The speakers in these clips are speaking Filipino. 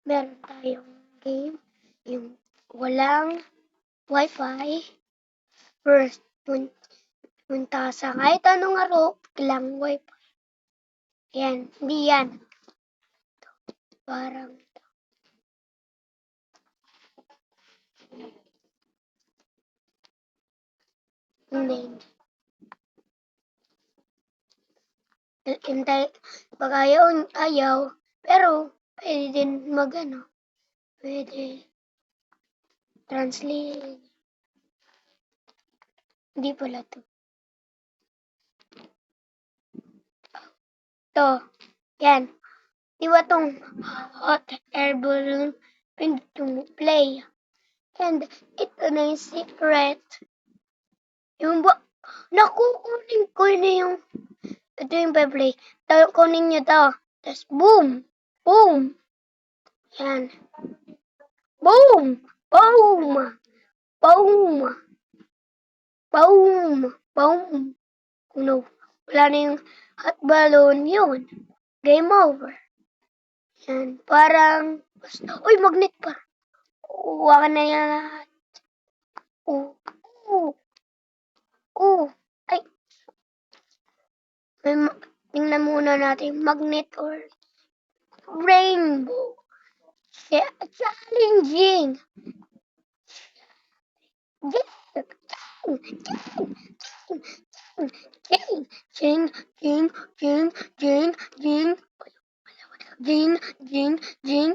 meron tayong game, yung walang wifi. First, punta sa kahit anong araw, lang wifi. Yan, hindi yan. Parang, hindi. Hintay, pag ayaw, pero pwede din pwede translate. Hindi pala to. To, yan. Diba tong hot air balloon, pindot mo play. And ito na yung secret. Yung ba, nakukunin ko na yung, ito yung play. Kunin nyo to. Tapos boom! Boom! Yan. Boom! Boom! Boom! Boom! Boom! No, wala na yung hot balloon yun. Game over. Yan, parang, uy, magnet pa. Kuha ka na yan lahat. Ay. Tingnan muna natin, magnet or rainbow. Challenging. Jing, jing, jing, jing, jing, jing, jing, jing.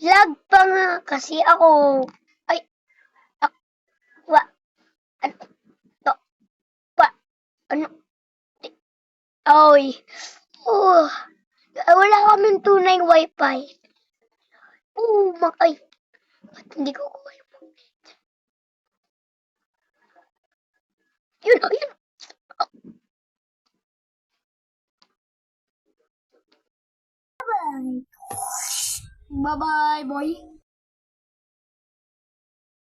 Lag pa nga kasi ako. Ay, wa, ano, to, pa, ano, oy. Oh, wala kaming tunay wifi. Ay, ba't hindi ko kuha yung magnet? Yun, yun. Bye-bye, boy.